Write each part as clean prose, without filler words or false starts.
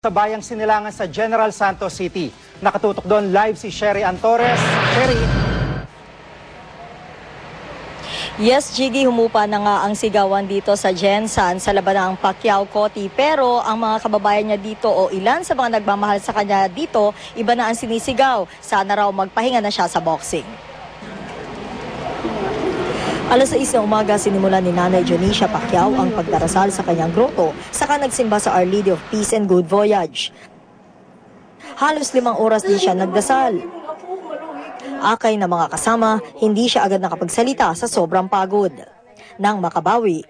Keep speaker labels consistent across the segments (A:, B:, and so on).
A: Sa bayang Sinilangan sa General Santos City. Nakatutok doon live si Sherry Antores. Sherry.
B: Yes, Jiggy, humupa na nga ang sigawan dito sa Gensan sa labanang Pacquiao-Cotty. Pero ang mga kababayan niya dito o ilan sa mga nagmamahal sa kanya dito, iba na ang sinisigaw. Sana raw magpahinga na siya sa boxing. Alas 6 ng umaga, sinimulan ni Nanay Dionisha Pacquiao ang pagdarasal sa kanyang groto, saka nagsimba sa Our Lady of Peace and Good Voyage. Halos 5 oras din siya nagdasal. Akay na mga kasama, hindi siya agad nakapagsalita sa sobrang pagod. Nang makabawi,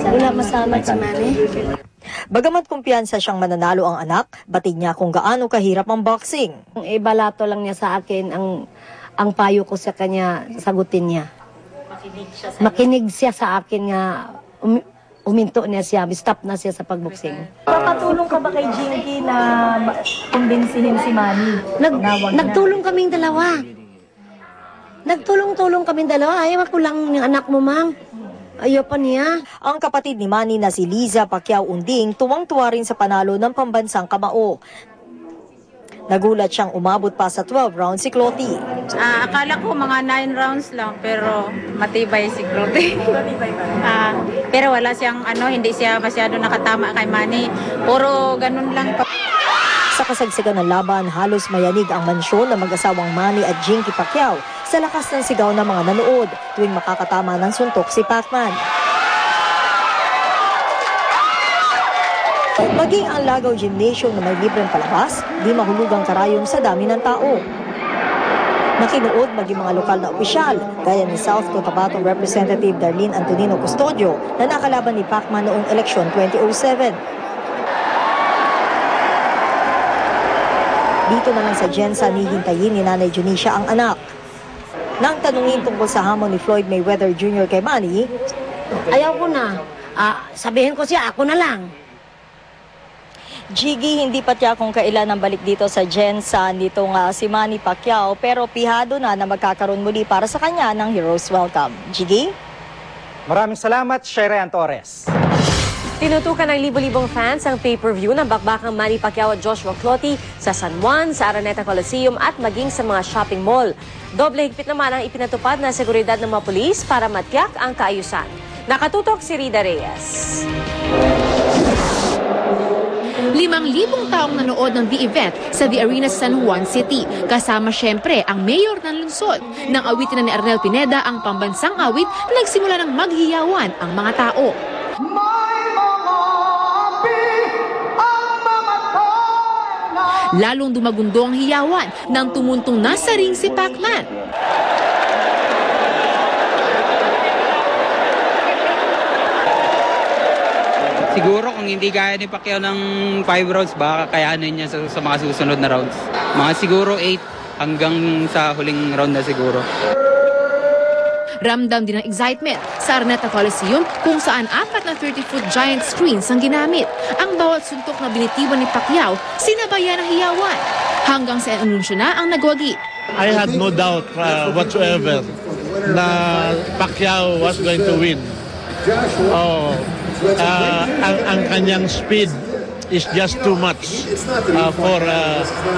C: wala masama si Mami.
B: Bagamat kumpiyansa siyang mananalo ang anak, batid niya kung gaano kahirap ang boxing.
C: Ibalato lang niya sa akin ang payo ko sa kanya, sagutin niya. Makinig siya sa akin nga, uminto niya siya, stop na siya sa pagboksing.
B: Papatulong ka ba kay Jinky na kumbinsihin si Manny?
C: Nagtulong kaming dalawa. Nagtulong-tulong kaming dalawa. Ayaw ako lang yung anak mo, ma'am. Ayaw pa niya.
B: Ang kapatid ni Manny na si Liza Pacquiao Unding tuwang-tuwa rin sa panalo ng pambansang kamao. Nagulat siyang umabot pa sa 12 rounds si Clotty.
D: Akala ko mga 9 rounds lang, pero matibay si Clotty. Pero wala siyang, hindi siya masyado nakatama kay Manny. Puro ganun lang.
B: Sa kasagsagan ng laban, halos mayanig ang mansyon ng mag-asawang Manny at Jinky Pacquiao sa lakas ng sigaw ng mga nanood tuwing makakatama ng suntok si Pacman. Maging ang Lagaw Gymnasium na may libreng palabas, di mahulugang karayom sa dami ng tao. Nakinuod maging mga lokal na opisyal, gaya ni South Cotabato Representative Darlene Antonino Custodio na nakalaban ni Pacman noong eleksyon 2007. Dito naman sa Gensan, hihintayin ni Nanay Dionisha ang anak. Nang tanungin tungkol sa hamon ni Floyd Mayweather Jr. kay Manny,
C: Ayaw ko na. Sabihin ko siya, ako na lang.
B: Jiggy, hindi pa tiya kung kailan ang balik dito sa Gensan dito nga si Manny Pacquiao, pero pihado na magkakaroon muli para sa kanya ng Heroes Welcome. Jiggy?
A: Maraming salamat, Sherry Antores.
E: Tinutukan ng libo-libong fans ang pay-per-view ng bakbakang Manny Pacquiao at Joshua Clottey sa San Juan, sa Araneta Coliseum at maging sa mga shopping mall. Doble higpit naman ang ipinatupad na seguridad ng mga pulis para matiyak ang kaayusan. Nakatutok si Rida Reyes.
F: 5,000 taong nanood ng The Event sa The Arena San Juan City. Kasama siyempre ang mayor ng lungsod. Nang awitin na ni Arnel Pineda ang pambansang awit, nagsimula ng maghiyawan ang mga tao. Lalong dumagundo ang hiyawan nang tumuntong nasa ring si Pacman.
G: Siguro kung hindi kaya ni Pacquiao ng 5 rounds, baka kayanin niya sa mga susunod na rounds. Mga siguro 8 hanggang sa huling round na siguro.
F: Ramdam din ang excitement sa Araneta Coliseum kung saan 4 na 30-foot giant screens ang ginamit. Ang bawat suntok na binitiwan ni Pacquiao, sinabayan ng hiyawan. Hanggang sa anunsyo na ang nagwagi.
H: I had no doubt whatsoever na Pacquiao was going to win. Ang kanyang speed is just too much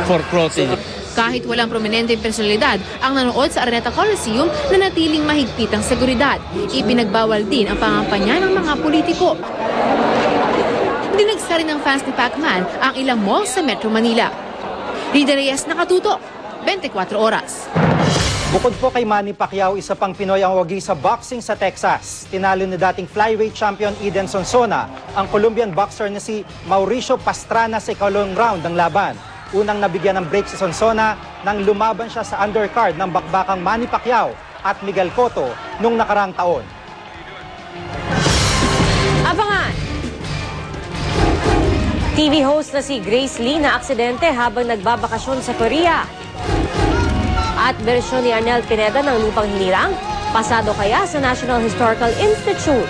H: for Clottey.
F: Kahit walang prominenteng personalidad ang nanood sa Araneta Coliseum na natiling mahigpit ang seguridad. Ipinagbawal din ang pangampanya ng mga politiko. Dinagsa rin ng fans ni Pacman ang ilang mall sa Metro Manila. Rida Reyes, nakatutok, 24 oras.
A: Bukod po kay Manny Pacquiao, isa pang Pinoy ang wagi sa boxing sa Texas. Tinalo ni dating flyweight champion Eden Sonsona ang Colombian boxer na si Mauricio Pastrana sa ikalawang round ng laban. Unang nabigyan ng break si Sonsona nang lumaban siya sa undercard ng bakbakang Manny Pacquiao at Miguel Cotto nung nakarang taon.
E: Abangan! TV host na si Grace Lee na aksidente habang nagbabakasyon sa Korea. At bersyon ni Arnel Pineda ng lupang hinirang, pasado kaya sa National Historical Institute.